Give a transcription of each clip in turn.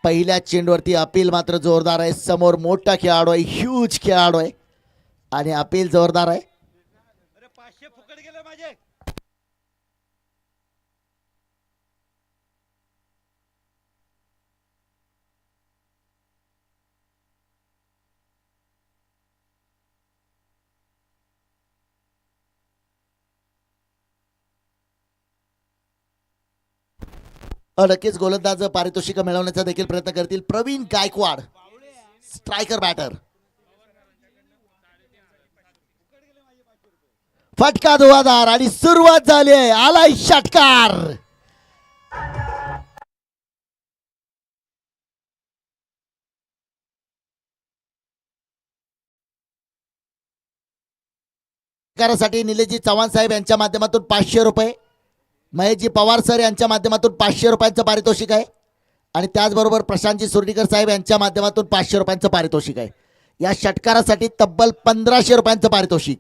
पहिल्या चेंडूवरती अपील मात्र जोरदार आहे. समोर मोठा खेळाडू आहे, ह्यूज खेळाडू आहे आणि अपील जोरदार आहे. नक्कीच गोलंदाज पारितोषिक मिळवण्याचा देखील प्रयत्न करतील. Praveen Gaikwad striker batter. फटका धुवाधार आणि सुरुवात झाली आहे. आलाय षटकार. साठी निलेशजी चव्हाण साहेब यांच्या माध्यमातून 500 रुपये, महेशजी पवार सर यांच्या माध्यमातून 500 रुपयांचं पारितोषिक आहे आणि त्याचबरोबर प्रशांतजी सुर्डीकर साहेब यांच्या माध्यमातून 500 रुपयांचं पारितोषिक आहे. या षटकारासाठी तब्बल 1500 रुपयांचं पारितोषिक.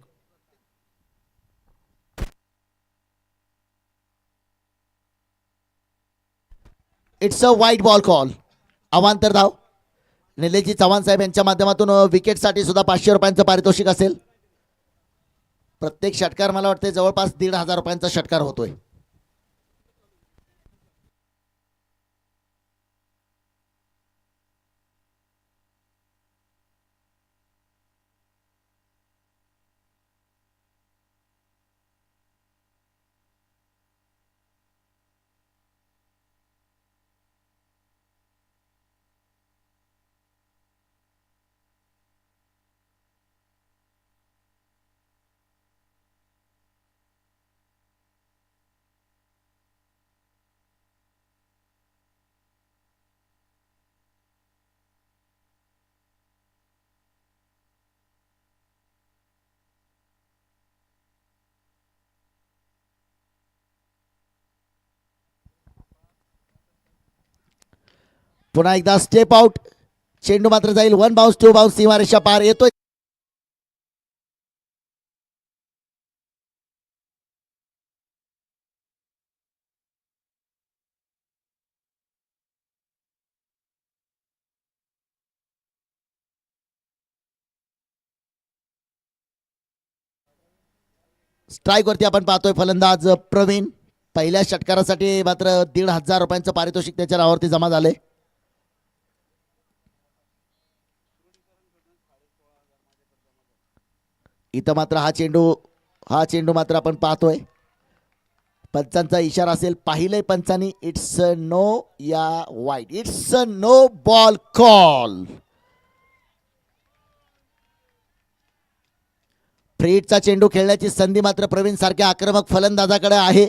इट्स अ वाईट बॉल कॉल. अवांतर धाव. निलेशजी चव्हाण साहेब यांच्या माध्यमातून विकेटसाठी सुद्धा 500 रुपयांचं पारितोषिक असेल. प्रत्येक षटकार मला वाटते जवळपास 1500 रुपयांचा षटकार होतोय. पुन्हा एकदा स्टेप आउट. चेंडू मात्र जाईल 1 बाउन्स 2 बाउन्स. सीमारेषा पार येतोय. स्ट्राईक वरती आपण पाहतोय फलंदाज प्रवीण. पहिल्या षटकारासाठी मात्र 1500 रुपयांचं पारितोषिक त्याच्या नावावरती जमा झाले. इथं मात्र हा चेंडू मात्र आपण पाहतोय. पंचांचा इशारा असेल. पाहिलंय पंचांनी. इट्स नो या wide. It's no ball call. फ्रीटचा चेंडू खेळण्याची संधी मात्र प्रवीण सारख्या आक्रमक फलंदाजाकडे आहे.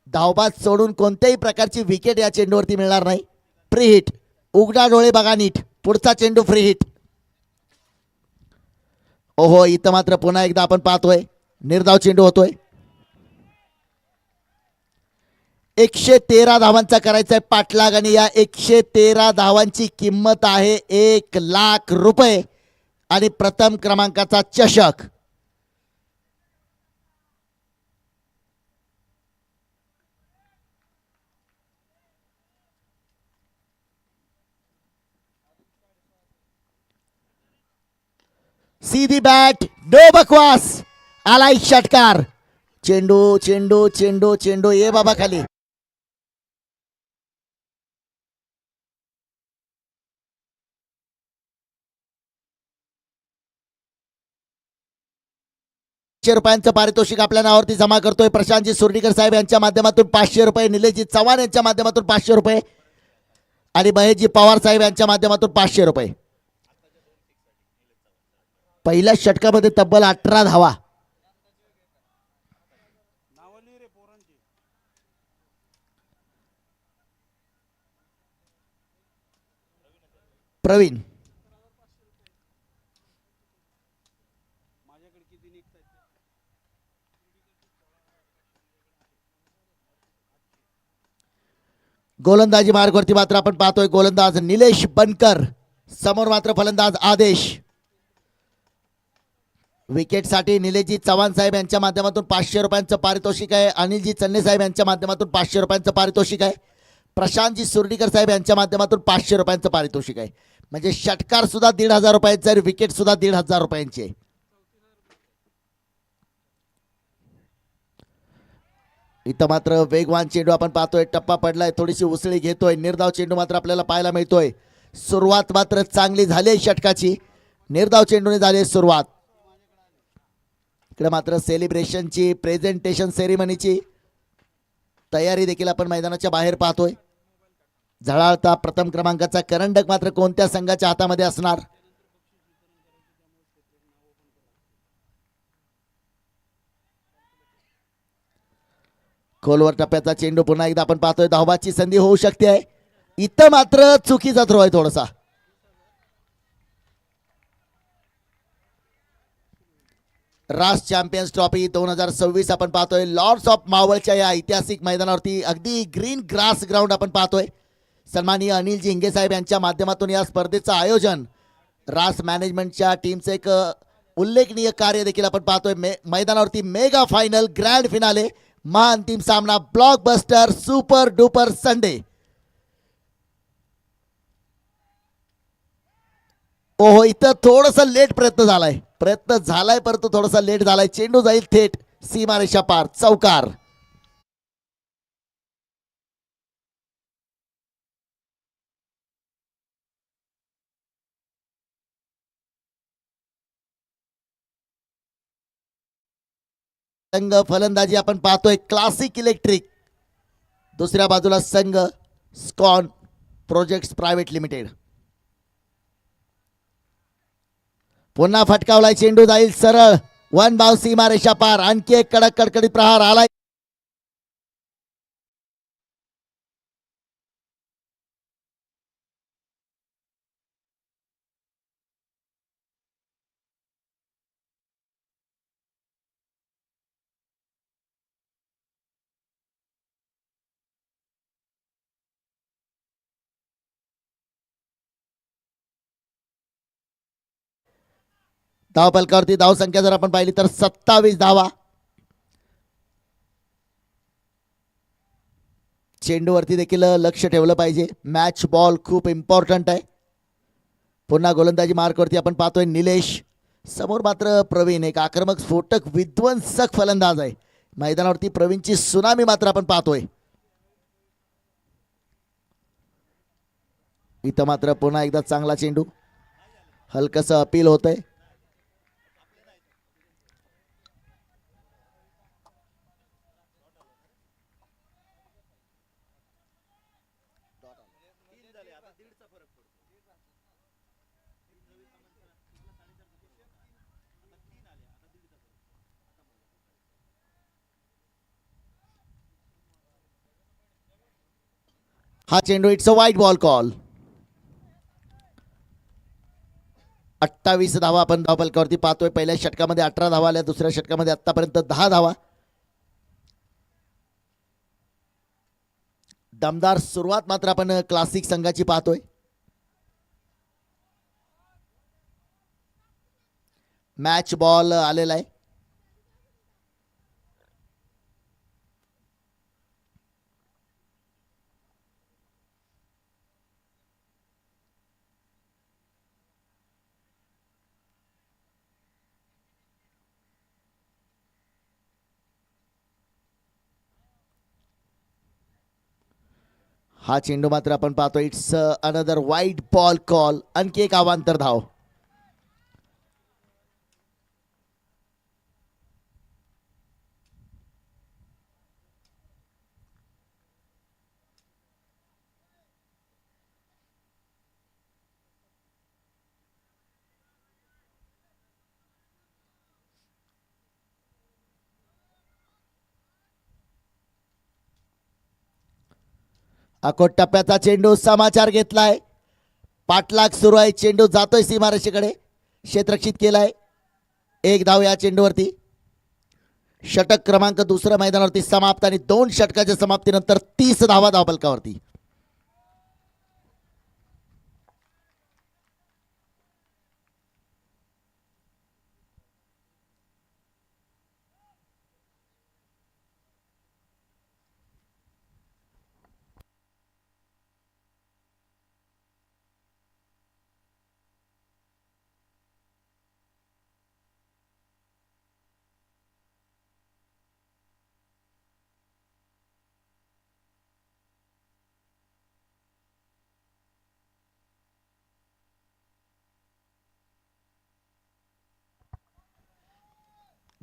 धावबाद सोडून कोणत्याही प्रकारची विकेट या चेंडूवरती मिळणार नाही. Free hit. उघडा डोळे बघा नीट. पुढचा चेंडू फ्री हिट. ओहो, इथं मात्र पुन्हा एकदा आपण पाहतोय निर्धाव चेंडू होतोय. 113 धावांचा करायचा आहे पाठलाग आणि या 113 धावांची किंमत आहे 1,00,000 रुपये आणि प्रथम क्रमांकाचा चषक. सीधी बॅट. नो बकवास. आलाय षटकार. चेंडू चेंडू चेंडू चेंडू. ये बाबा खाली. रुपयांचं पारितोषिक आपल्या नावावरती जमा करतोय. प्रशांतजी सुर्डीकर साहेब यांच्या माध्यमातून 500 रुपये, निलेशजी चव्हाण यांच्या माध्यमातून 500 रुपये आणि महेशजी पवार साहेब यांच्या माध्यमातून 500 रुपये. पहिल्या षटकामध्ये तब्बल 18 धावा. प्रवीण गोलंदाजी मार्गवरती मात्र आपण पाहतोय गोलंदाज निलेश बनकर. समोर मात्र फलंदाज आदेश. विकेटसाठी निलेशजी चव्हाण साहेब यांच्या माध्यमातून 500 रुपयांचं पारितोषिक आहे. अनिलजी चन्ने साहेब यांच्या माध्यमातून 500 रुपयांचं पारितोषिक आहे. प्रशांतजी सुर्डीकर साहेब यांच्या माध्यमातून 500 रुपयांचं पारितोषिक आहे. म्हणजे षटकार सुद्धा 1,500 रुपयांचे आणि विकेट सुद्धा 1,500 रुपयांची आहे. इथं मात्र वेगवान चेंडू आपण पाहतोय, टप्पा पडलाय, थोडीशी उसळी घेतोय, निर्धाव चेंडू मात्र आपल्याला पाहायला मिळतोय. सुरुवात मात्र चांगली झाली आहे षटकाची, निर्धाव चेंडूने झाली आहे सुरुवात. इकडे मात्र सेलिब्रेशनची, प्रेझेंटेशन सेरेमनीची तयारी देखील आपण मैदानाच्या बाहेर पाहतोय. झळाळता प्रथम क्रमांकाचा करंडक मात्र कोणत्या संघाच्या हातामध्ये असणार? खोलवर टप्प्याचा चेंडू पुन्हा एकदा आपण पाहतोय, धावबाची संधी होऊ शकते आहे. इथं मात्र चुकीचा थ्रो आहे थोडासा. राष्ट्र चॅम्पियन्स ट्रॉफी 2026 आपण पाहतोय लॉर्ड्स ऑफ मावळच्या या ऐतिहासिक मैदानावरती, अगदी ग्रीन ग्रास ग्राउंड आपण पाहतोय. सन्माननीय अनिलजी हिंगे साहेब यांच्या माध्यमातून या स्पर्धेचं आयोजन, रास मॅनेजमेंटच्या टीमचे एक उल्लेखनीय कार्य देखील आपण पाहतोय. मैदानावरती मेगा फायनल, ग्रँड फिनाले, महाअंतिम सामना, ब्लॉकबस्टर, सुपर डुपर संडे. ओहो, इथं थोडंसं लेट प्रयत्न झालाय परंतु थोडासा लेट झालाय. चेंडू जाईल थेट सीमारेषा पार, चौकार. संघ फलंदाजी आपण पाहतोय क्लासिक इलेक्ट्रिक, दुसऱ्या बाजूला संघ स्कॉन प्रोजेक्ट्स प्रायव्हेट लिमिटेड. पुन्हा फटकावलाय, चेंडू जाईल सरळ, वन बाउंस सीमारेषा पार. आणखी एक कडक कडकडीत प्रहार आलाय. धावपलकावरती धाव संख्या जर आपण पाहिली तर 27 धावा. चेंडूवरती देखील लक्ष ठेवलं पाहिजे, मॅच बॉल खूप इम्पॉर्टंट आहे. पुन्हा गोलंदाजी मार्कवरती आपण पाहतोय निलेश, समोर मात्र प्रवीण, एक आक्रमक स्फोटक विध्वंसक फलंदाज आहे. मैदानावरती प्रवीणची सुनामी मात्र आपण पाहतोय. इथं मात्र पुन्हा एकदा चांगला चेंडू, हलकसं अपील होतंय. हा चेंडू, इट्स अ वाईट बॉल कॉल. 28 धावा आपण धावपलकावरती पाहतोय. पहिल्या षटकामध्ये 18 धावा आल्या, दुसऱ्या षटकामध्ये आतापर्यंत 10 धावा. दमदार सुरुवात मात्र आपण क्लासिक संघाची पाहतोय. मॅच बॉल आलेला आहे. हा चेंडू मात्र आपण पाहतो, इट्स अनदर वाईट बॉल कॉल. आणखी एक अवांतर धाव. अकोट टप्प्याचा चेंडू, समाचार घेतलाय, पाठलाग सुरू आहे. चेंडू जातोय सीमारेषेकडे, क्षेत्ररक्षित केलाय. एक धाव या चेंडूवरती. षटक क्रमांक दुसऱ्या मैदानावरती समाप्त आणि 2 षटकाच्या समाप्तीनंतर 30 धावा धावपलकावरती.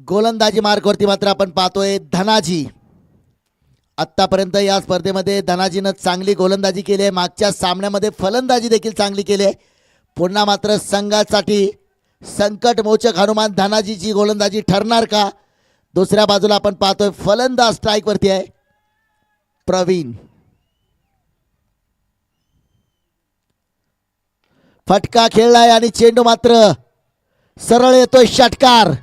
गोलंदाजी मार्कवरती मात्र आपण पाहतोय धनाजी. आतापर्यंत या स्पर्धेमध्ये धनाजीनं चांगली गोलंदाजी केली आहे. मागच्या सामन्यामध्ये फलंदाजी देखील चांगली केली आहे. पुन्हा मात्र संघासाठी संकटमोचक हनुमान धनाजीची गोलंदाजी ठरणार का? दुसऱ्या बाजूला आपण पाहतोय फलंदाज स्ट्राईक वरती आहे प्रवीण. फटका खेळलाय आणि चेंडू मात्र सरळ येतोय. षटकार.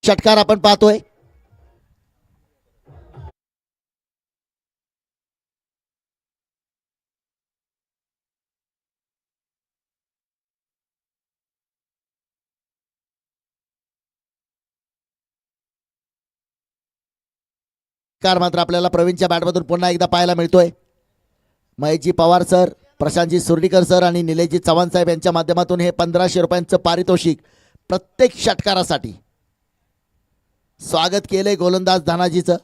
षटकार आपण पाहतोय. कार मात्र आपल्याला प्रवीणच्या बॅटमधून पुन्हा एकदा पाहायला मिळतोय. महेशजी पवार सर, प्रशांतजी सुर्डीकर सर आणि निलेशजी चव्हाण साहेब यांच्या माध्यमातून हे 1500 रुपयांचं पारितोषिक प्रत्येक षटकारासाठी स्वागत केले गोलंदाज धनाजीचं.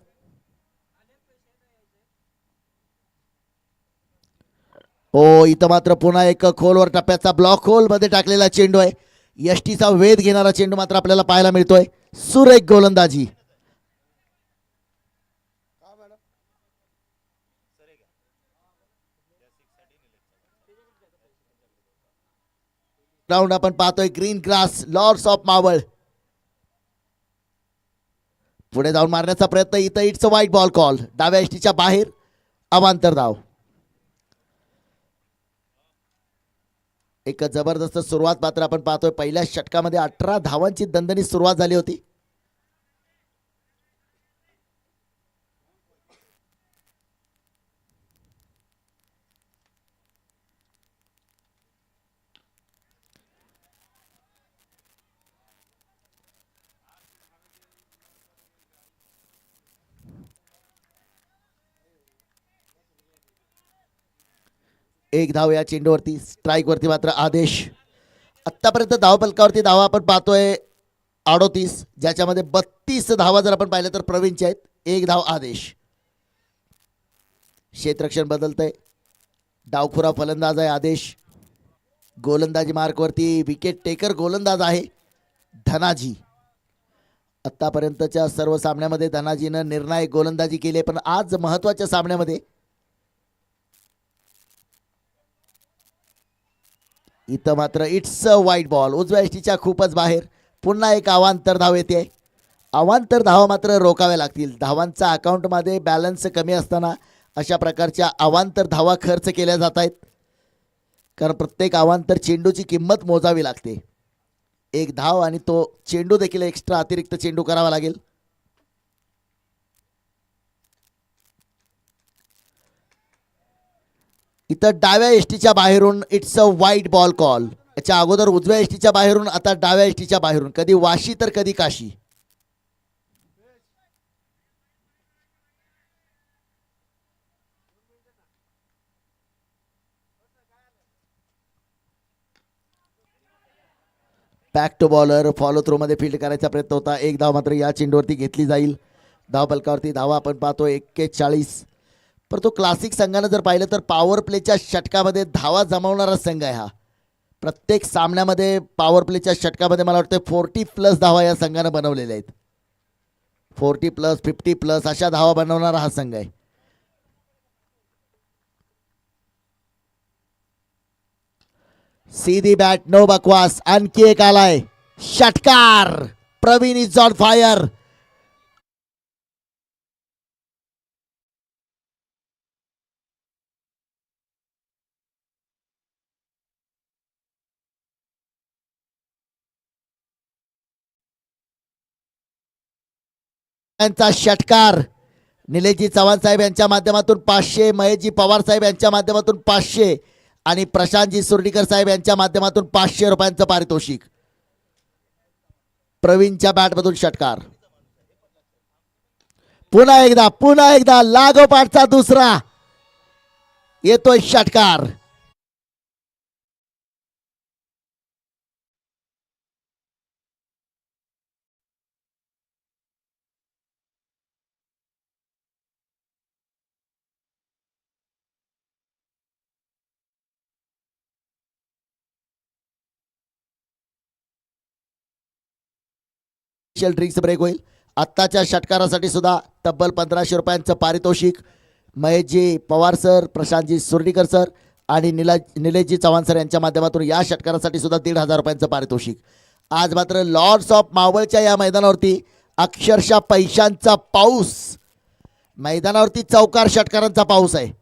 हो, इथं मात्र पुन्हा एक खोलवर टप्प्याचा ब्लॉक होल मध्ये टाकलेला चेंडू आहे. यष्टीचा वेध घेणारा चेंडू मात्र आपल्याला पाहायला मिळतोय. सुरेख गोलंदाजी. राऊंड आपण पाहतोय green grass Lords of Maval. पुढे जाऊन मारण्याचा प्रयत्न. इथं इट्स अ वाईट बॉल कॉल. डाव्या यष्टीच्या बाहेर अवांतर धाव. एक जबरदस्त सुरुवात मात्र आपण पाहतोय. पहिल्या षटकामध्ये 18 धावांची दणदणीत सुरुवात झाली होती. एक धाव या चेंडूवरती. स्ट्राईक वरती मात्र आदेश. आतापर्यंत धावफलकावरती धावा आपण पाहतोय 38, ज्याच्यामध्ये 32 धावा जर आपण पाहिल्या तर प्रवीणचे आहेत. एक धाव आदेश. क्षेत्ररक्षण बदलतंय. डावखुरा फलंदाज आहे आदेश. गोलंदाजी मार्कवरती विकेट टेकर गोलंदाज आहे धनाजी. आतापर्यंतच्या सर्व सामन्यामध्ये धनाजीनं निर्णायक गोलंदाजी केली आहे, पण आज महत्वाच्या सामन्यामध्ये इथं मात्र इट्स अ वाईट बॉल. उजव्या यष्टीच्या खूपच बाहेर. पुन्हा एक अवांतर धाव येते. अवांतर धावा मात्र रोकाव्या लागतील. धावांचा अकाउंटमध्ये बॅलन्स कमी असताना अशा प्रकारच्या अवांतर धावा खर्च केल्या जात आहेत, कारण प्रत्येक अवांतर चेंडूची किंमत मोजावी लागते. एक धाव आणि तो चेंडू देखील एक्स्ट्रा अतिरिक्त चेंडू करावा लागेल. इथं डाव्या यष्टीच्या बाहेरून इट्स अ वाईट बॉल कॉल. याच्या अगोदर उजव्या यष्टीच्या बाहेरून, आता डाव्या यष्टीच्या बाहेरून. कधी वाशी तर कधी Kashi. Back to bowler. Follow through मध्ये फील्ड करायचा प्रयत्न होता. एक धाव मात्र या चेंडूवरती घेतली जाईल. धाव फलकावरती धावा आपण पाहतो 41. पर तो क्लासिक संघानं जर पाहिलं तर पॉवर प्लेच्या षटकामध्ये धावा जमवणारा संघ आहे हा. प्रत्येक सामन्यामध्ये पॉवर प्लेच्या षटकामध्ये मला वाटतं 40+ धावा या संघानं बनवलेल्या आहेत. 40+, 50+ अशा धावा बनवणारा हा संघ आहे. सीधी बॅट, नो बकवास. आणखी एक आलाय षटकार. Praveen is on fire. यांचा षटकार. निलेशजी चव्हाण साहेब यांच्या माध्यमातून 500, महेशजी पवार साहेब यांच्या माध्यमातून 500 आणि प्रशांतजी सुर्डीकर साहेब यांच्या माध्यमातून 500 रुपयांचं पारितोषिक. प्रवीणच्या बॅटमधून षटकार. पुन्हा एकदा लागोपाठचा दुसरा येतोय षटकार. ड्रिंक्स ब्रेक होईल. आत्ताच्या षटकारासाठी सुद्धा तब्बल 1500 रुपयांचं पारितोषिक महेशजी पवार सर, प्रशांतजी सुर्डीकर सर आणि निलेशजी चव्हाण सर यांच्या माध्यमातून या षटकारासाठी सुद्धा 1500 रुपयांचं पारितोषिक. आज मात्र लॉर्ड्स ऑफ मावळच्या या मैदानावरती अक्षरशः पैशांचा पाऊस, मैदानावरती चौकार षटकारांचा पाऊस आहे.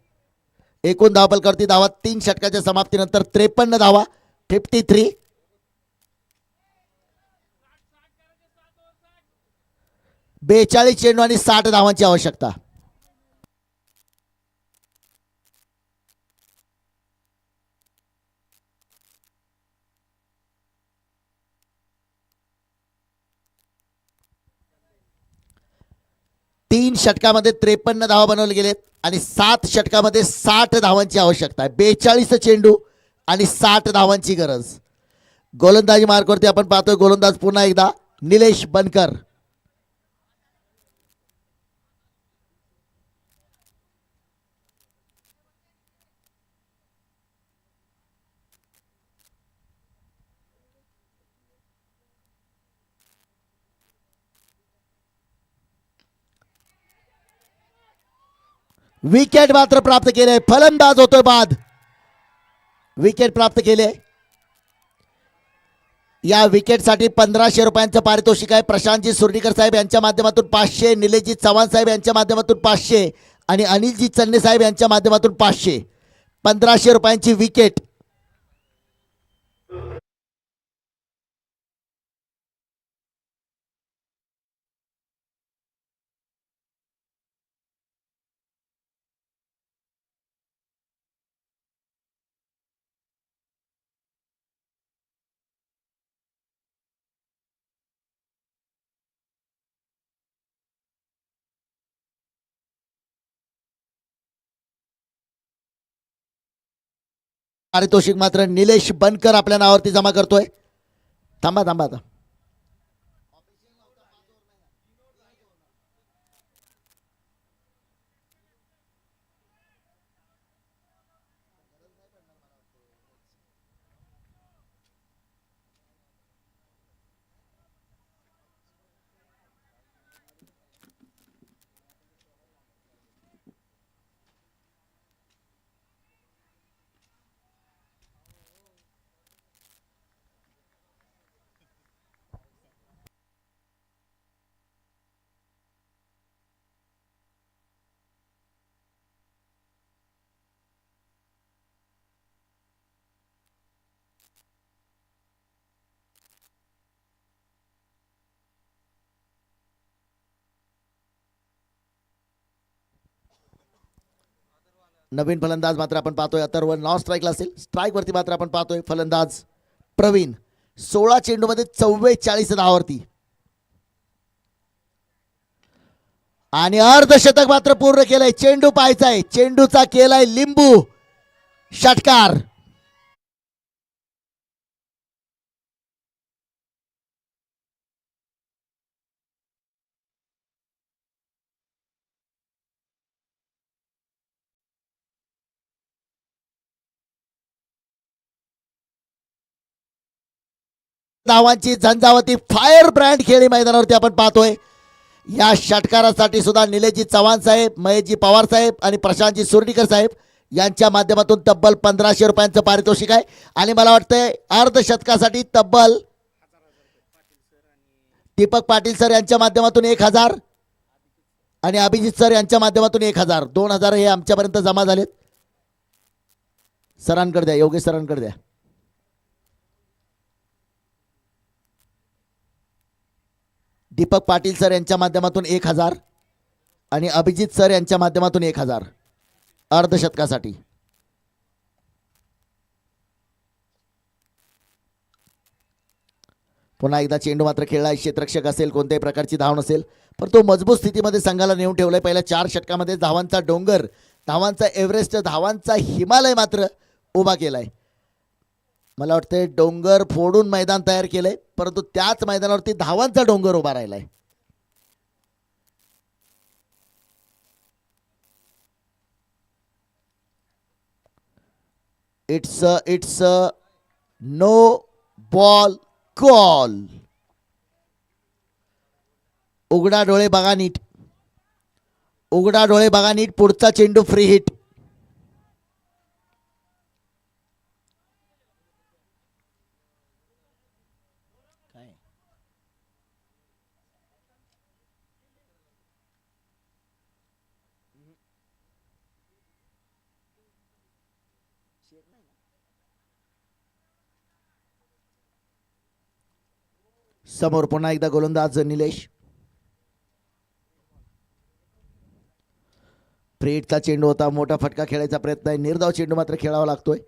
एकूण धावफलकावरती धावा 3 षटकाच्या समाप्तीनंतर 53 धावा, 53. 42 चेंडू आणि 60 धावांची आवश्यकता. तीन षटकामध्ये 53 धावा बनवले गेलेत आणि 7 षटकामध्ये 60 धावांची आवश्यकता आहे. 42 चेंडू आणि 60 धावांची गरज. गोलंदाजी मार्कवरती आपण पाहतोय गोलंदाज पुन्हा एकदा निलेश बनकर. विकेट मात्र प्राप्त केले. फलंदाज होतोय बाद. विकेट प्राप्त केले. या विकेटसाठी 1500 रुपयांचं पारितोषिक आहे. प्रशांतजी सुर्डीकर साहेब यांच्या माध्यमातून 500, निलेशजी चव्हाण साहेब यांच्या माध्यमातून 500 आणि अनिलजी चन्ने साहेब यांच्या माध्यमातून 500. 1500 रुपयांची विकेट. पारितोषिक मात्र निलेश बनकर आपल्या नावावरती जमा करतोय. थांबा थांबा आता. नवीन फलंदाज मात्र आपण पाहतोय अथर्व नॉन स्ट्राईकला असेल. स्ट्राईक वरती मात्र आपण पाहतोय फलंदाज प्रवीण. 16 चेंडूमध्ये 44 धावावरती आणि अर्धशतक मात्र पूर्ण केलंय. चेंडू पाहायचाय, चेंडूचा केलाय लिंबू. षटकार. धावांची झंझावती फायर ब्रँड खेळी मैदानावरती आपण पाहतोय. या षटकारासाठी सुद्धा निलेशजी चव्हाण साहेब, महेशजी पवार साहेब आणि प्रशांतजी सुर्डीकर साहेब यांच्या माध्यमातून तब्बल 1500 रुपयांचं पारितोषिक आहे. आणि मला वाटतंय अर्धशतकासाठी तब्बल दीपक पाटील सर यांच्या माध्यमातून 1000 आणि अभिजित सर यांच्या माध्यमातून 1000. 2000 हे आमच्यापर्यंत जमा झालेत. सरांकडे द्या, योगेश सरांकडे द्या. दीपक पाटील सर यांच्या माध्यमातून 1000 आणि अभिजित सर यांच्या माध्यमातून 1000 अर्धशतकासाठी. पुन्हा एकदा चेंडू मात्र खेळला. क्षेत्ररक्षक असेल, कोणत्याही प्रकारची धाव नसेल, पण तो मजबूत स्थितीमध्ये संघाला नेऊन ठेवलाय. पहिल्या 4 षटकामध्ये धावांचा डोंगर, धावांचा एव्हरेस्ट, धावांचा हिमालय मात्र उभा केलाय. मला वाटतंय डोंगर फोडून मैदान तयार केलंय, परंतु त्याच मैदानावरती धावांचा डोंगर उभा राहिलाय. It's no ball call. उघडा डोळे बघा नीट, उघडा डोळे बघा नीट. पुढचा चेंडू फ्री हिट. समोर पुन्हा एकदा गोलंदाज निलेश. फ्रीटचा चेंडू होता, मोठा फटका खेळायचा प्रयत्न आहे. निर्धाव चेंडू मात्र खेळावा लागतोय.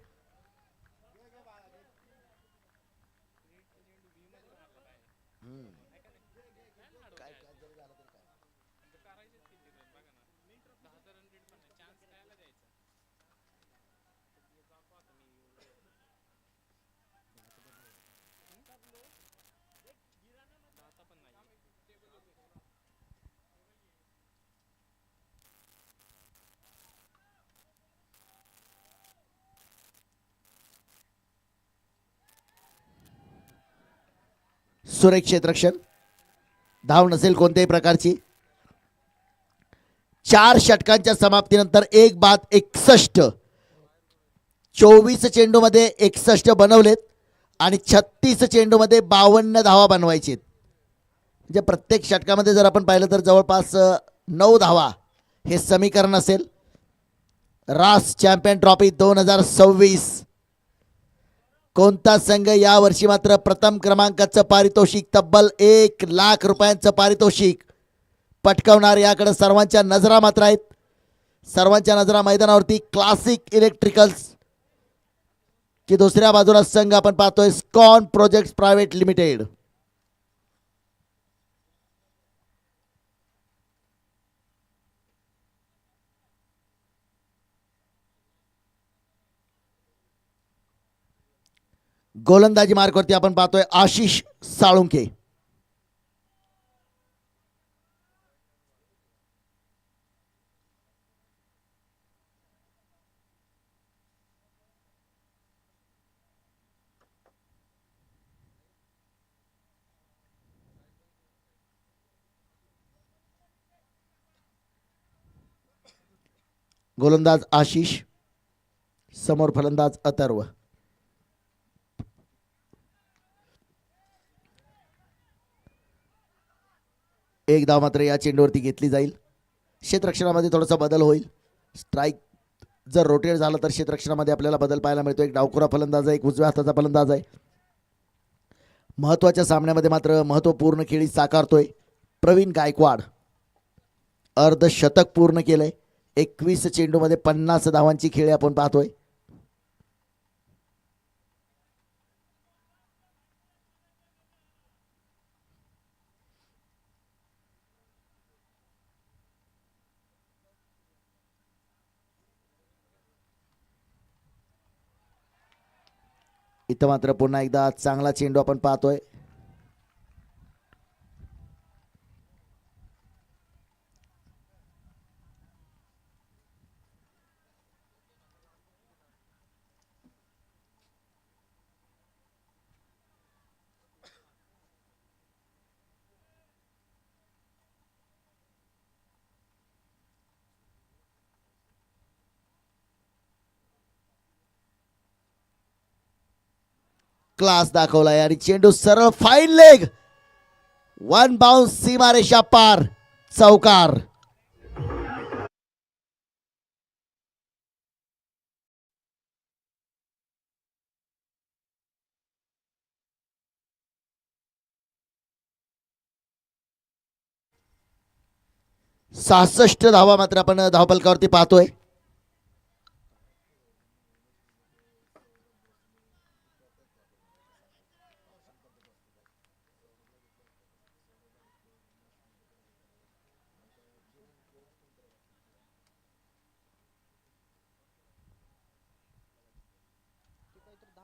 सुरेख क्षेत्ररक्षण, धाव नसेल कोणत्याही प्रकारची. 4 षटकांच्या समाप्तीनंतर 1 बाद 61. 24 चेंडूमध्ये 61 बनवलेत आणि 36 चेंडूमध्ये 52 धावा बनवायचेत. म्हणजे प्रत्येक षटकामध्ये जर आपण पाहिलं तर जवळपास 9 धावा हे समीकरण असेल. रास चॅम्पियन ट्रॉफी 2026. कोणता संघ यावर्षी मात्र प्रथम क्रमांकाचं पारितोषिक तब्बल 1,00,000 रुपयांचं पारितोषिक पटकावणार याकडे सर्वांच्या नजरा मात्र आहेत. सर्वांच्या नजरा मैदानावरती क्लासिक इलेक्ट्रिकल्स की दुसऱ्या बाजूला संघ आपण पाहतोय स्कॉन प्रोजेक्ट्स प्रायव्हेट लिमिटेड. गोलंदाजी मार्कवरती आपण पाहतोय आशिष साळुंके. गोलंदाज आशिष, समोर फलंदाज अथर्व. एक धाव मात्र या चेंडूवरती घेतली जाईल. क्षेत्ररक्षणामध्ये थोडासा बदल होईल. स्ट्राईक जर रोटेट झालं तर क्षेत्ररक्षणामध्ये आपल्याला बदल पाहायला मिळतो. एक डावखुरा फलंदाज आहे, एक उजव्या हाताचा फलंदाज आहे. महत्वाच्या सामन्यामध्ये मात्र महत्वपूर्ण खेळी साकारतोय प्रवीण गायकवाड. अर्धशतक पूर्ण केलंय. 21 चेंडूमध्ये 50 धावांची खेळी आपण पाहतोय. इथं मात्र पुन्हा एकदा चांगला चेंडू आपण पाहतोय. क्लास दाखवलाय आणि चेंडू सरळ फाईन लेग, 1 बाउन्स, सीमारेषा पार, चौकार. सहासष्ट धावा मात्र आपण धावफलकावरती पाहतोय.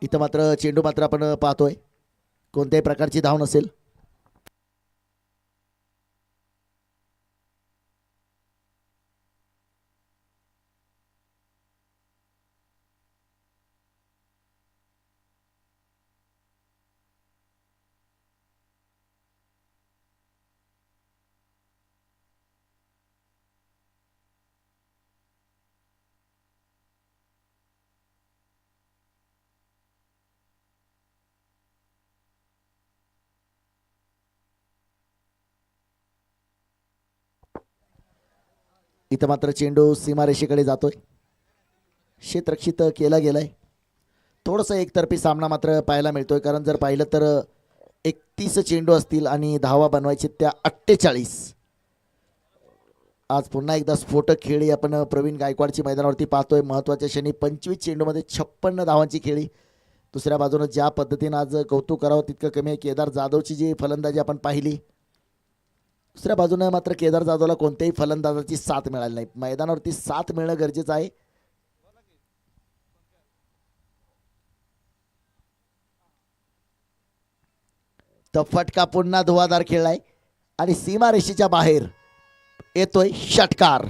इथं मात्र चेंडू मात्र आपण पाहतोय कोणत्याही प्रकारची धाव नसेल. इथं मात्र चेंडू सीमारेषेकडे जातोय, क्षेत्ररक्षित केला गेलाय. थोडंसं एकतर्फी सामना मात्र पाहायला मिळतोय, कारण जर पाहिलं तर 31 चेंडू असतील आणि धावा बनवायचे त्या 48. आज पुन्हा एकदा स्फोटक खेळी आपण प्रवीण गायकवाडची मैदानावरती पाहतोय. महत्त्वाच्या क्षणी 25 चेंडूमध्ये 56 धावांची खेळी. दुसऱ्या बाजूनं ज्या पद्धतीनं आज कौतुक करावं तितकं कमी आहे. केदार जाधवची जी फलंदाजी आपण पाहिली, दुसऱ्या बाजूनं मात्र केदार जाधवला कोणत्याही फलंदाजाची साथ मिळाली नाही. मैदानावरती साथ मिळणं गरजेचं आहे. तर फटका पुन्हा धुवाधार खेळलाय आणि सीमारेषेच्या बाहेर येतोय षटकार.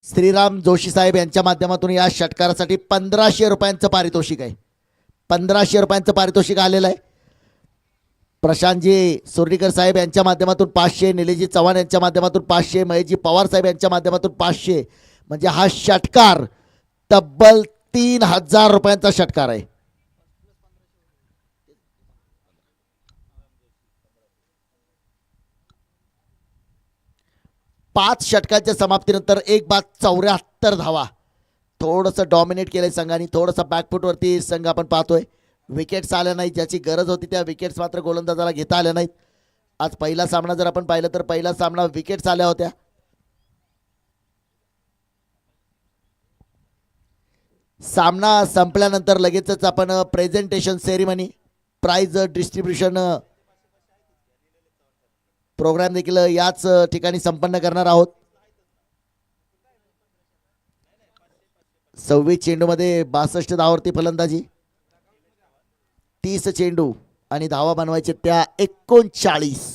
श्रीराम जोशी साहेब यांच्या माध्यमातून या षटकारासाठी 1500 रुपयांचं पारितोषिक आहे. 1500 रुपयांचं पारितोषिक आलेलं आहे. प्रशांतजी सुर्डीकर साहेब यांच्या माध्यमातून 500, निलेशजी चव्हाण यांच्या माध्यमातून 500, महेशजी पवार साहेब यांच्या माध्यमातून 500. म्हणजे हा षटकार तब्बल 3000 रुपयांचा षटकार आहे. पाच षटकांच्या समाप्तीनंतर एक बाद 74 धावा. थोडंसं डॉमिनेट केलंय संघाने. थोडंसं बॅकफुटवरती संघ आपण पाहतोय. विकेट्स आल्या नाहीत, ज्याची गरज होती त्या विकेट्स मात्र गोलंदाजाला घेता आल्या नाहीत. आज पहिला सामना जर आपण पाहिलं तर पहिला सामना विकेट्स आल्या होत्या. सामना संपल्यानंतर लगेचच आपण presentation ceremony, prize distribution programme देखील याच ठिकाणी संपन्न करणार आहोत. 26 चेंडूमध्ये 62 धावावरती फलंदाजी, 30 चेंडू आणि धावा बनवायचे त्या 39.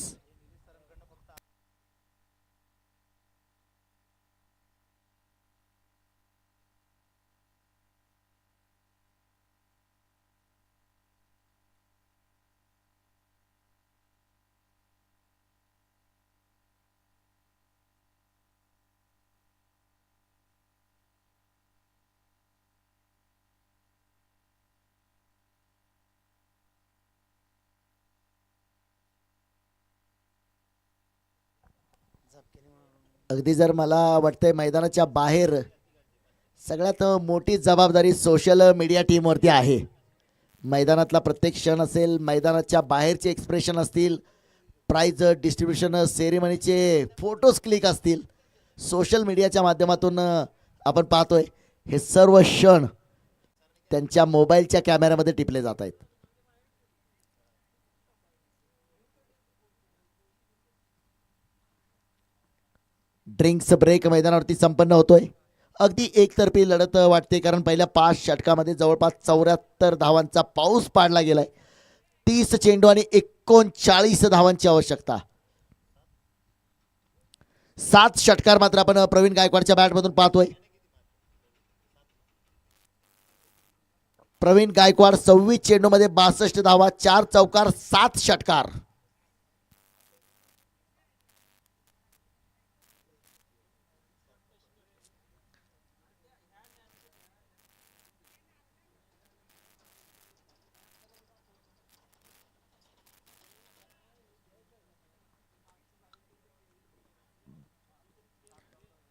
अगदी जर मला वाटतंय मैदानाच्या बाहेर सगळ्यात मोठी जबाबदारी सोशल मीडिया टीमवरती आहे. मैदानातला प्रत्येक क्षण असेल, मैदानाच्या बाहेरचे एक्सप्रेशन असतील, प्राइज डिस्ट्रीब्युशन सेरेमनीचे फोटोज क्लिक असतील, सोशल मीडियाच्या माध्यमातून आपण पाहतोय हे सर्व क्षण त्यांच्या मोबाईलच्या कॅमेऱ्यामध्ये टिपले जात आहेत. ड्रिंक्स ब्रेक मैदानावरती संपन्न होतोय. अगदी एकतर्फी लढत वाटते, कारण पहिल्या 5 षटकामध्ये जवळपास 74 धावांचा पाऊस पाडला गेलाय. 30 चेंडू आणि 39 धावांची आवश्यकता. 7 षटकार मात्र आपण प्रवीण गायकवाडच्या बॅटमधून पाहतोय. प्रवीण गायकवाड 26 चेंडूमध्ये 62 धावा, 4 चौकार, 7 षटकार.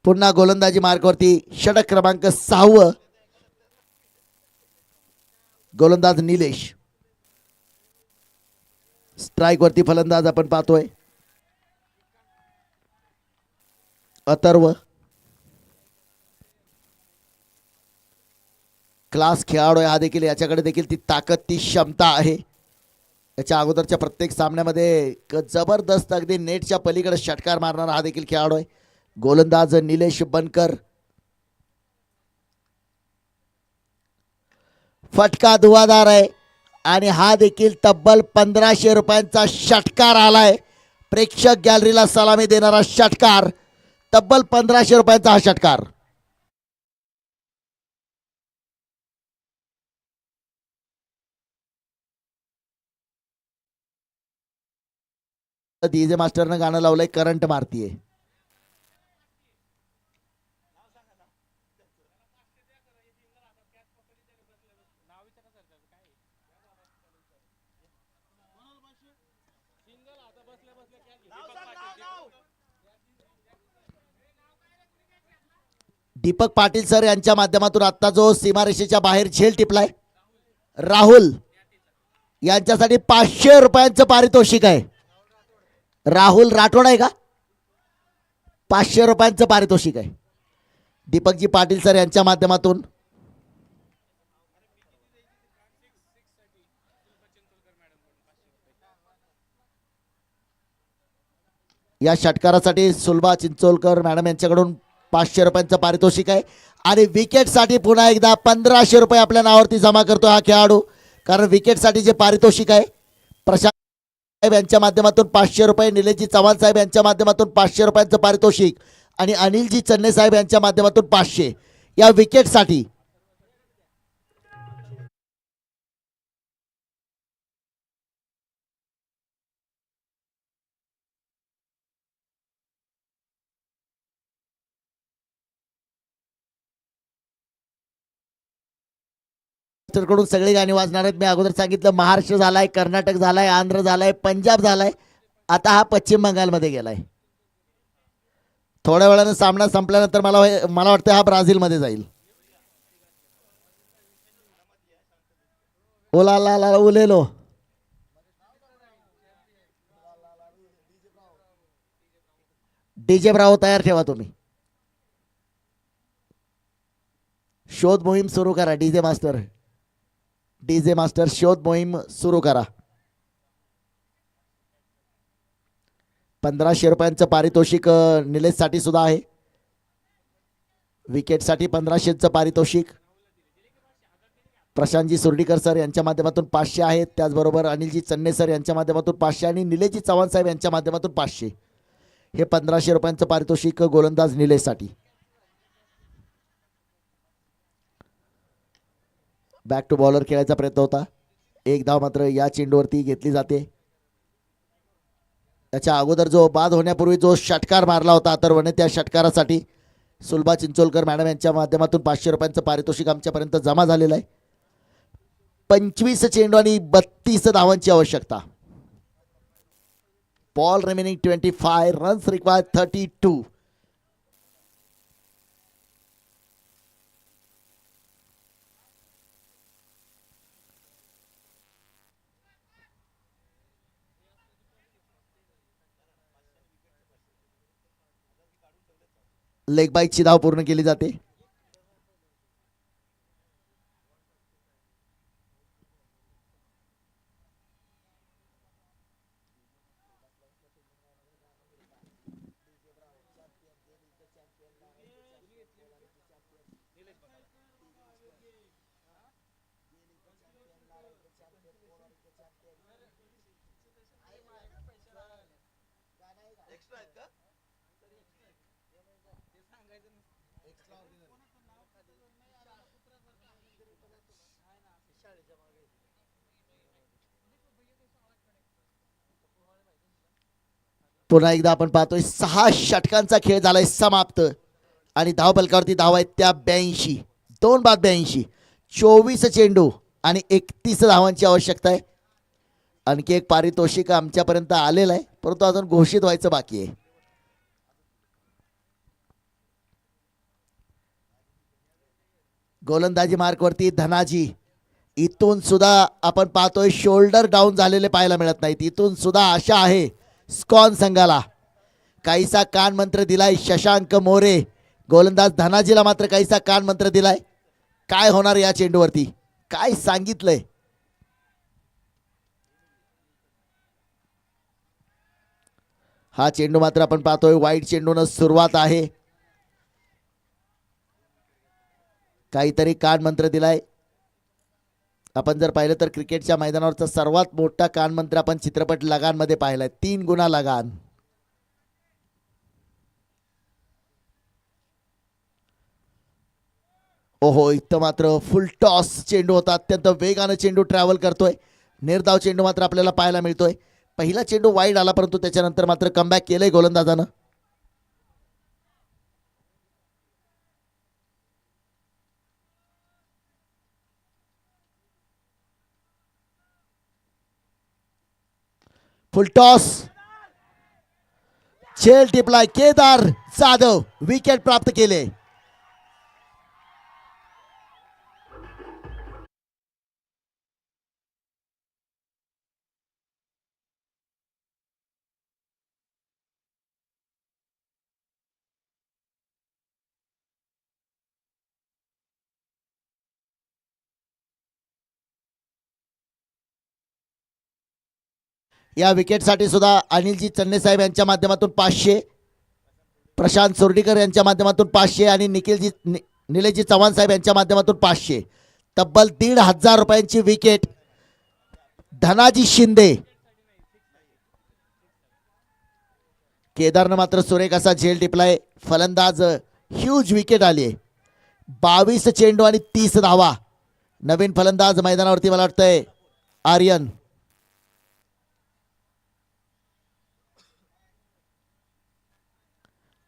पुन्हा गोलंदाजी मार्कवरती षटक क्रमांक 6, गोलंदाज निलेश. स्ट्राइक वरती फलंदाज आपण पाहतोय अथर्व. क्लास खेळाडू आहे हा देखील, याच्याकडे देखील ती ताकद, ती क्षमता आहे. याच्या अगोदरच्या प्रत्येक सामन्यामध्ये जबरदस्त अगदी नेटच्या पलीकडे षटकार मारणारा हा देखील खेळाडू आहे. गोलंदाज निलेश बनकर. फटका धुवाधार आहे आणि हा देखील तब्बल 1500 रुपयांचा षटकार आलाय. प्रेक्षक गॅलरीला सलामी देणारा षटकार, तब्बल 1500 रुपयांचा हा षटकार. डीजे मास्टरनं गाणं लावलंय करंट मारतीये. दीपक पाटील सर यांच्या माध्यमातून आता जो सीमारेषेच्या बाहेर झेल टिपलाय राहुल यांच्यासाठी 500 रुपयांचं पारितोषिक आहे. राहुल राठोड आहे का? 500 रुपयांचं पारितोषिक आहे दीपकजी पाटील सर यांच्या माध्यमातून. या षटकारासाठी सुलभा चिंचोलकर मॅडम यांच्याकडून 500 रुपयांचं पारितोषिक आहे. आणि विकेटसाठी पुन्हा एकदा 1500 रुपये आपल्या नावावरती जमा करतो हा खेळाडू. कारण विकेटसाठी जे पारितोषिक आहे प्रशांत साहेब यांच्या माध्यमातून 500 रुपये, निलेशजी चव्हाण साहेब यांच्या माध्यमातून 500 रुपयांचं पारितोषिक आणि अनिलजी चन्ने साहेब यांच्या माध्यमातून 500 या विकेटसाठी. कडून सगळी गाणी वाजणार आहेत. मी अगोदर सांगितलं महाराष्ट्र झालाय, कर्नाटक झालाय, आंध्र झालाय, पंजाब झालाय, आता हा पश्चिम बंगालमध्ये गेलाय. थोड्या वेळानं सामना संपल्यानंतर मला वाटतं हा ब्राझीलमध्ये जाईल. ओला ला ला उलेलो डीजे ब्रावो तयार ठेवा तुम्ही. शोध मोहीम सुरू करा. डीजे मास्टर शोध मोहीम सुरू करा. 1500 रुपयांचं पारितोषिक निलेशसाठी सुद्धा आहे. विकेटसाठी 1500चं पारितोषिक प्रशांतजी सुर्डीकर सर यांच्या माध्यमातून 500 आहेत. त्याचबरोबर अनिलजी चन्ने सर यांच्या माध्यमातून 500 आणि निलेशजी चव्हाण साहेब यांच्या माध्यमातून 500. हे 1500 रुपयांचं पारितोषिक गोलंदाज निलेशसाठी. बॅक टू बॉलर खेळायचा प्रयत्न होता. एक धाव मात्र या चेंडूवरती घेतली जाते. त्याच्या अगोदर जो बाद होण्यापूर्वी जो षटकार मारला होता अथर्वने, त्या षटकारासाठी सुलभा चिंचोलकर मॅडम यांच्या माध्यमातून 500 रुपयांचं पारितोषिक आमच्यापर्यंत जमा झालेलं आहे. 25 चेंडू आणि 32 धावांची आवश्यकता. Ball remaining 25, runs required 32. Leg बाईकची धाव पूर्ण केली जाते. पुन्हा एकदा आपण पाहतोय 6 षटकांचा खेळ झालाय समाप्त आणि धाव फलकावरती धाव आहेत त्या 82. 2 बाद 82. 24 चेंडू आणि 31 धावांची आवश्यकता आहे. आणखी एक पारितोषिक आमच्यापर्यंत आलेलं आहे परंतु अजून घोषित व्हायचं बाकी आहे. गोलंदाजी मार्कवरती धनाजी. इथून सुद्धा आपण पाहतोय शोल्डर डाऊन झालेले पाहायला मिळत नाहीत. इथून सुद्धा आशा आहे स्कॉन संघाला. काहीसा कान मंत्र दिलाय शशांक मोरे. गोलंदाज धनाजीला मात्र काहीसा कान मंत्र दिलाय. काय होणार या चेंडूवरती, काय सांगितलंय? हा चेंडू मात्र आपण पाहतोय वाईट चेंडून सुरुवात आहे. काहीतरी कान मंत्र दिलाय. आपण जर पाहिलं तर क्रिकेटच्या मैदानावरचा सर्वात मोठा कान मंत्र आपण चित्रपट लगानमध्ये पाहिलाय. 3 गुणा लगान. ओहो, इथं मात्र फुल टॉस चेंडू होता. अत्यंत वेगानं चेंडू ट्रॅव्हल करतोय. निर्धाव चेंडू मात्र आपल्याला पाहायला मिळतोय. पहिला चेंडू वाईड आला परंतु त्याच्यानंतर मात्र कमबॅक केलंय गोलंदाजानं. फुल टॉस झेल टिपलाय. केदार जाधव विकेट प्राप्त केले. या विकेटसाठी सुद्धा अनिलजी चन्ने साहेब यांच्या माध्यमातून 500, प्रशांत सुर्डीकर यांच्या माध्यमातून 500 आणि निलेशजी चव्हाण साहेब यांच्या माध्यमातून 500. तब्बल 1,500 रुपयांची विकेट धनाजी शिंदे. केदारनं मात्र सुरेख असा झेल टिपलाय. फलंदाज ह्यूज विकेट आली आहे. 22 चेंडू आणि 30 धावा. नवीन फलंदाज मैदानावरती मला वाटतंय आर्यन.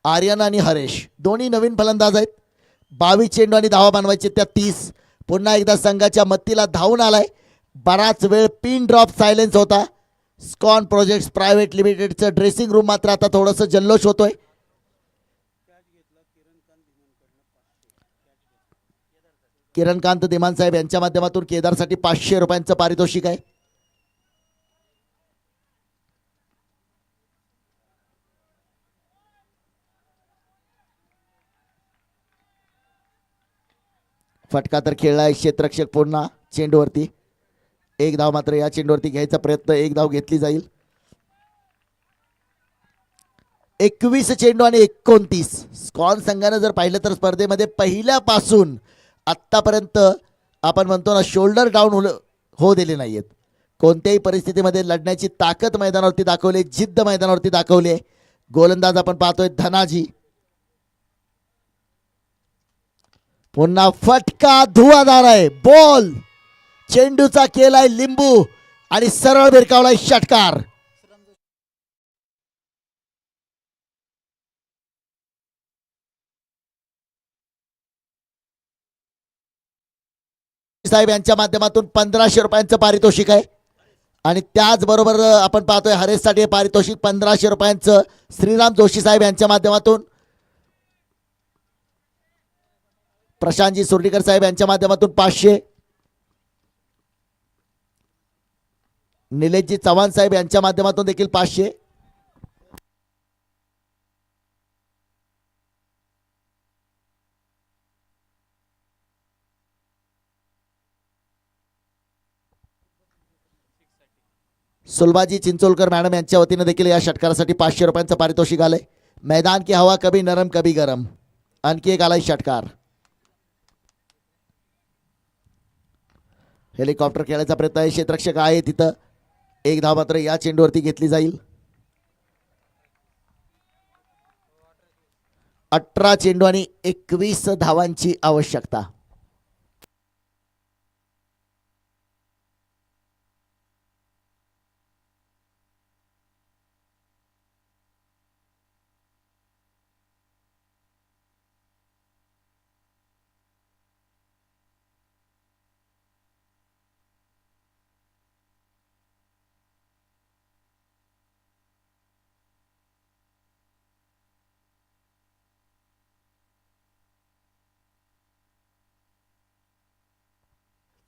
आर्यन आणि हरेश दोन्ही नवीन फलंदाज आहेत. 22 चेंडू आणि धावा बनवायचे त्या 30. पुन्हा एकदा संघाच्या मत्तीला धावून आलाय. बराच वेळ पिन ड्रॉप सायलेन्स होता. स्कॉन प्रोजेक्ट्स प्रायव्हेट लिमिटेडचं ड्रेसिंग रूम मात्र आता थोडंसं जल्लोष होतोय. किरणकांत दिमान साहेब यांच्या माध्यमातून केदारसाठी 500 रुपयांचं पारितोषिक आहे. फटका तर खेळला आहे क्षेत्ररक्षक पुन्हा चेंडूवरती. एक धाव मात्र या चेंडूवरती घ्यायचा प्रयत्न. एक धाव घेतली जाईल. 21 चेंडू आणि 29. स्कॉन संघानं जर पाहिलं तर स्पर्धेमध्ये पहिल्यापासून आत्तापर्यंत आपण म्हणतो ना शोल्डर डाऊन होऊ दिले नाहीयेत. कोणत्याही परिस्थितीमध्ये लढण्याची ताकद मैदानावरती दाखवली, जिद्द मैदानावरती दाखवली. गोलंदाज आपण पाहतोय धनाजी. पुन्हा फटका धुवाधार आहे. बॉल चेंडूचा केलाय लिंबू आणि सरळ भिरकावलाय षटकार. साहेब यांच्या माध्यमातून 1500 रुपयांचं पारितोषिक आहे. आणि त्याचबरोबर आपण पाहतोय हरेशसाठी पारितोषिक 1500 रुपयांचं श्रीराम जोशी साहेब यांच्या माध्यमातून. प्रशांतजी सुर्डीकर साहेब यांच्या माध्यमातून 500. निलेशजी चव्हाण साहेब यांच्या माध्यमातून देखील 500. सुलभाजी चिंचोलकर मॅडम यांच्या वतीने देखील या षटकारासाठी 500 रुपयांचं पारितोषिक आलंय. मैदान की हवा कभी नरम कभी गरम. आणखी एक आलाय षटकार. हेलिकॉप्टर खेळायचा प्रयत्न आहे. क्षेत्ररक्षक आहे तिथं. एक धाव मात्र या चेंडूवरती घेतली जाईल. 18 चेंडू आणि 21 धावांची आवश्यकता.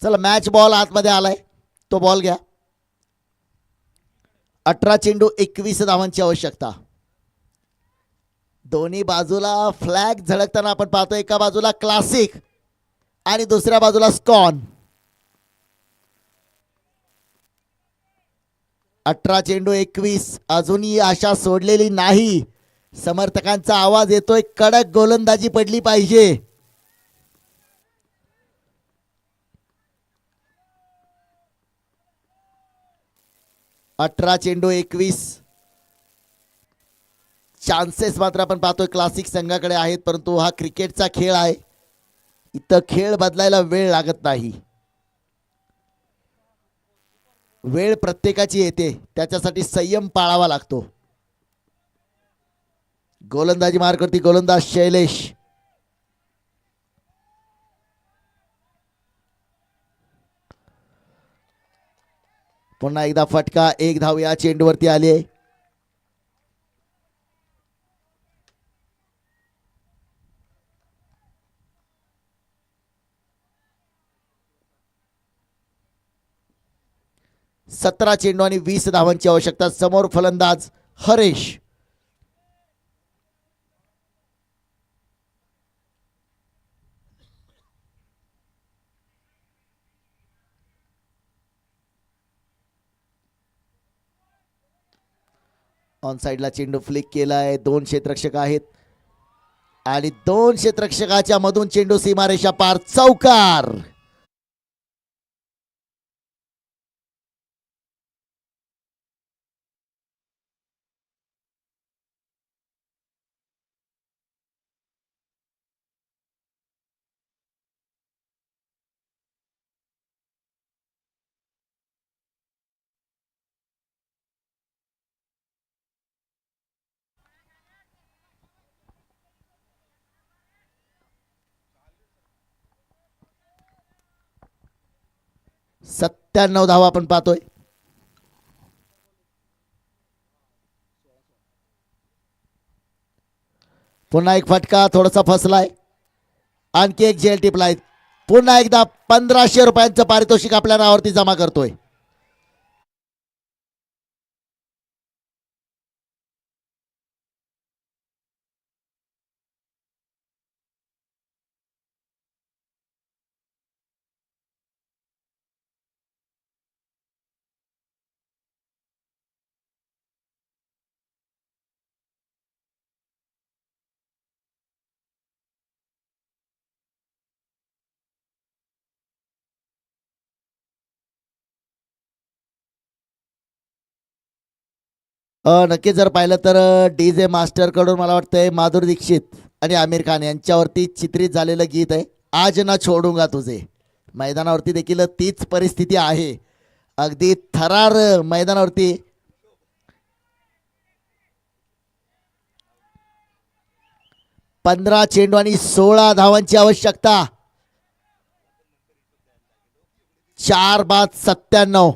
चला मॅच बॉल आतमध्ये आलाय. तो बॉल घ्या. 18 चेंडू 21 धावांची आवश्यकता. दोन्ही बाजूला फ्लॅग झळकताना आपण पाहतो. एका बाजूला क्लासिक आणि दुसऱ्या बाजूला स्कॉन. 18 चेंडू 21. अजूनही आशा सोडलेली नाही. समर्थकांचा आवाज येतोय. कडक गोलंदाजी पडली पाहिजे. अठरा चेंडू 21. चान्सेस मात्र आपण पाहतोय क्लासिक संघाकडे आहेत. परंतु हा क्रिकेटचा खेळ आहे. इथं खेळ बदलायला वेळ लागत नाही. वेळ प्रत्येकाची येते. त्याच्यासाठी संयम पाळावा लागतो. गोलंदाजी मार्गावरती गोलंदाज शैलेश. पुन्हा एकदा फटका. एक धाव या चेंडूवरती आली आहे. 17 चेंडू आणि 20 धावांची आवश्यकता. समोर फलंदाज हरेश. ऑन साइडला चेंडू फ्लिक केलाय. 2 क्षेत्ररक्षक आहेत आणि 2 क्षेत्ररक्षकाच्या मधून चेंडू सीमारेषा पार. चौकार. सत्त्याण्णव धावा आपण पाहतोय. पुन्हा एक फटका थोडासा फसलाय. आणखी एक झेल टिपलाय. पुन्हा एकदा 1500 रुपयांचं पारितोषिक आपल्या नावावरती जमा करतोय. नक्की जर पाहिलं तर डीजे मास्टर कडून मला वाटतंय माधुरी दीक्षित आणि आमिर खान यांच्यावरती चित्रित झालेलं गीत आहे आज ना छोडूंगा तुझे. मैदानावरती देखील तीच परिस्थिती आहे. अगदी थरार मैदानावरती. पंधरा चेंडू आणि 16 धावांची आवश्यकता. 4 बाद 97.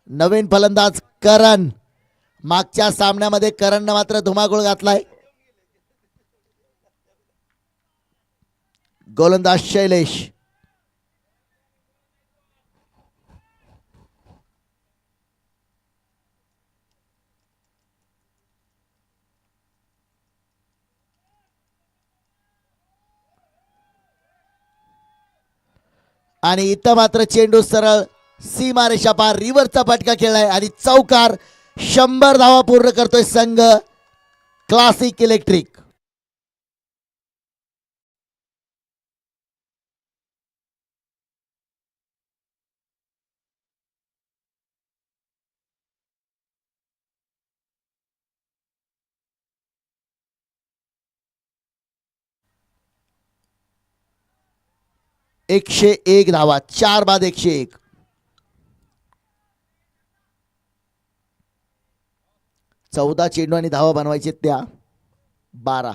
नवीन फलंदाज करण. मागच्या सामन्यामध्ये करणनं मात्र धुमाकूळ घातलाय. गोलंदाज शैलेश. आणि इथं मात्र चेंडू सरळ सीमारेषा पार. रिव्हरचा फटका खेळलाय आणि चौकार. 100 धावा पूर्ण करतोय संघ क्लासिक इलेक्ट्रिक. एकशे 1 धावा. 4 बाद 101. चौदा चेंडू आणि धावा बनवायचे त्या 12.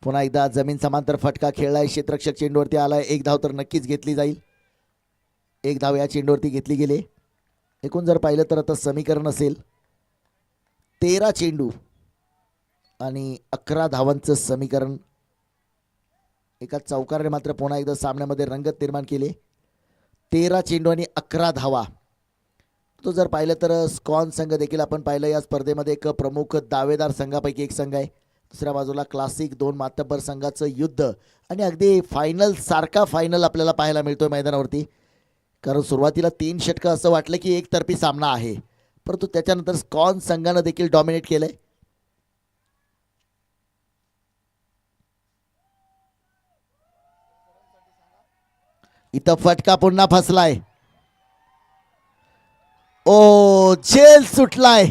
पुन्हा एकदा जमीन समांतर फटका खेळलाय. क्षेत्ररक्षक चेंडूवरती आलाय. 1 धाव तर नक्कीच घेतली जाईल. 1 धाव या चेंडूवरती घेतली गेली. एकूण जर पाहिलं तर आता समीकरण असेल 13 चेंडू आणि 11 धावांचं समीकरण. एका चौकाराने मात्र पुन्हा एकदा सामन्यामध्ये रंगत निर्माण केली. 13 चेंडू आणि 11 धावा. तो जर पाहिलं तर स्कॉन संघ देखील आपण पाहिलं या स्पर्धेमध्ये एक प्रमुख दावेदार संघापैकी एक संघ आहे. दुसऱ्या बाजूला क्लासिक 2 मातब्बर संघाचं युद्ध आणि अगदी फायनल सारखा फायनल आपल्याला पाहायला मिळतोय मैदानावरती. कारण सुरुवातीला 3 षटकं असं वाटलं की एकतर्फी सामना आहे, परंतु त्याच्यानंतर स्कॉन संघानं देखील डॉमिनेट केलंय. इथं फटका पुन्हा फसलाय. ओ झेल सुटलाय.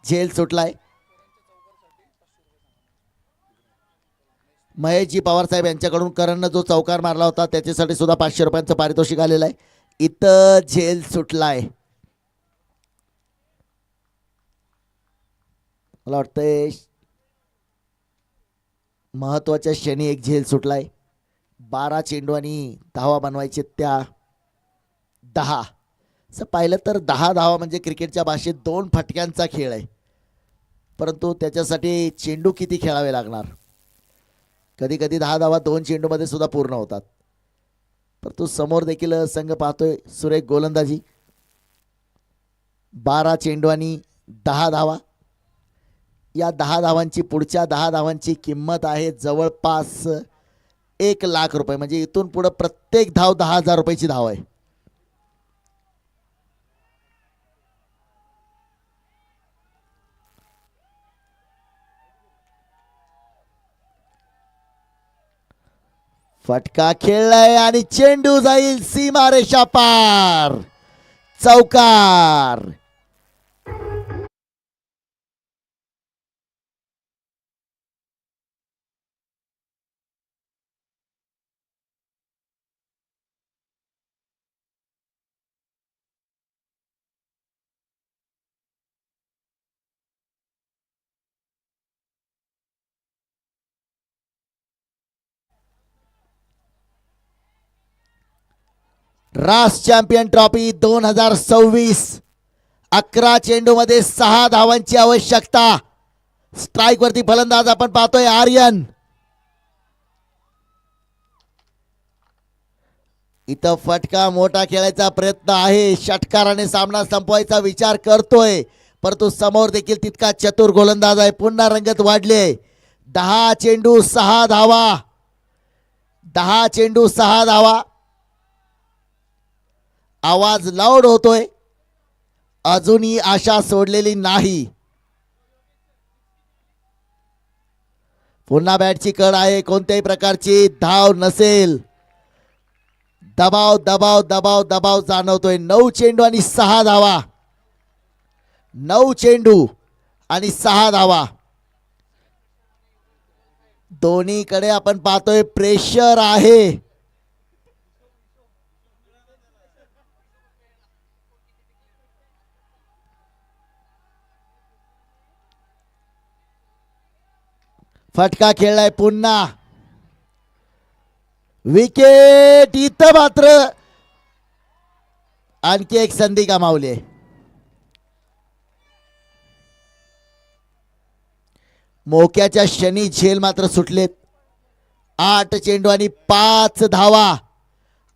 झेल सुटलाय. महेशजी पवार साहेब यांच्याकडून करणनं जो चौकार मारला होता त्याच्यासाठी सुद्धा 500 रुपयांचं पारितोषिक आलेलं आहे. इथं झेल सुटलाय. मला वाटतंय महत्वाच्या क्षणी एक झेल सुटलाय. 12 चेंडू आणि धावा बनवायचे त्या 10. असं पाहिलं तर 10 धावा म्हणजे क्रिकेटच्या भाषेत 2 फटक्यांचा खेळ आहे. परंतु त्याच्यासाठी चेंडू किती खेळावे लागणार. कधी कधी 10 धावा 2 चेंडूमध्ये सुद्धा पूर्ण होतात. परंतु समोर देखील संघ पाहतोय सुरेख गोलंदाजी. 12 चेंडू आणि 10 धावा. या 10 धावांची पुढच्या 10 धावांची किंमत आहे जवळपास 1,00,000 रुपये. म्हणजे इथून पुढे प्रत्येक धाव 10,000 रुपयाची धाव आहे. फटका खेळलाय आणि चेंडू जाईल सीमारेषा पार. चौकार. राष्ट्र चॅम्पियन ट्रॉफी 2026. 11 चेंडू मध्ये 6 धावांची आवश्यकता. स्ट्राइक वरती फलंदाज आपण पाहतोय आर्यन. इथं फटका मोठा खेळायचा प्रयत्न आहे. षटकाराने सामना संपवायचा विचार करतोय, परंतु समोर देखील तितका चतुर गोलंदाज आहे. पुन्हा रंगत वाढले. 10 चेंडू 6 धावा. 10 चेंडू 6 धावा. आवाज लाऊड होतोय. अजूनही आशा सोडलेली नाही. पुन्हा बॅटची कड आहे. कोणत्याही प्रकारची धाव नसेल. दबाव दबाव दबाव दबाव जाणवतोय. 9 चेंडू आणि 6 धावा. 9 चेंडू आणि 6 धावा. दोन्हीकडे आपण पाहतोय प्रेशर आहे. फटका खेळलाय पुन्हा. विकेट. इथं मात्र आणखी एक संधी गमावली. मोक्याच्या शनी झेल मात्र सुटलेत. 8 चेंडू आणि 5 धावा.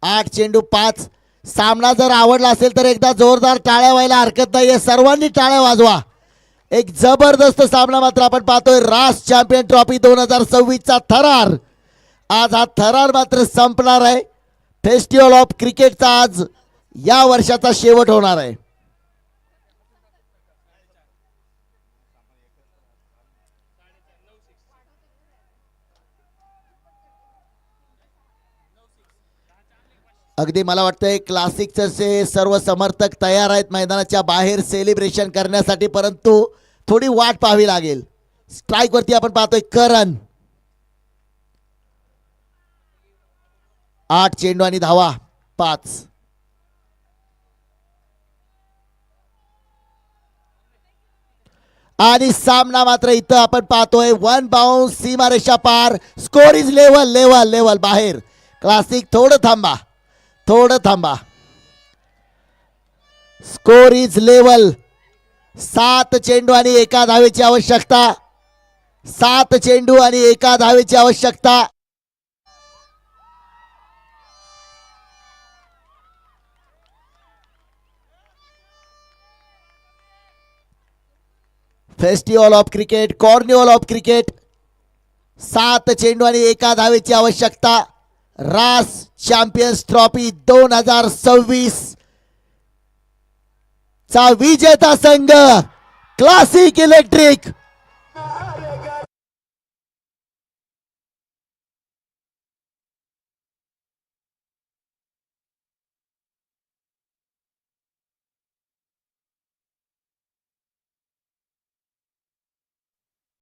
8 चेंडू 5. सामना जर आवडला असेल तर एकदा जोरदार टाळ्या व्हायला हरकत नाहीये. सर्वांनी टाळ्या वाजवा. एक जबरदस्त सामना मात्र आपण पाहतोय. राष्ट्र चॅम्पियन ट्रॉफी 2026 चा थरार. आज हा थरार मात्र संपणार आहे. फेस्टिवल ऑफ क्रिकेटचा आज या वर्षाचा शेवट होणार आहे. अगदी मला वाटतंय क्लासिकचे सर्व समर्थक तयार आहेत मैदानाच्या बाहेर सेलिब्रेशन करण्यासाठी, परंतु थोडी वाट पाहावी लागेल. स्ट्राइक वरती आपण पाहतोय करण. 8 चेंडू आणि धावा 5. आणि सामना मात्र इथं आपण पाहतोय 1 बाउन्स सीमारेषा पार. Score is level level level. बाहेर. क्लासिक थोडं थांबा. थोडं थांबा. Score is level. 7 चेंडू आणि 1 धावेची आवश्यकता. 7 चेंडू आणि 1 धावेची आवश्यकता. Festival of cricket, carnival of cricket. 7 चेंडू आणि 1 धावेची आवश्यकता. राष्ट्र चॅम्पियन्स ट्रॉफी 2026 चा विजेता संघ क्लासिक इलेक्ट्रिक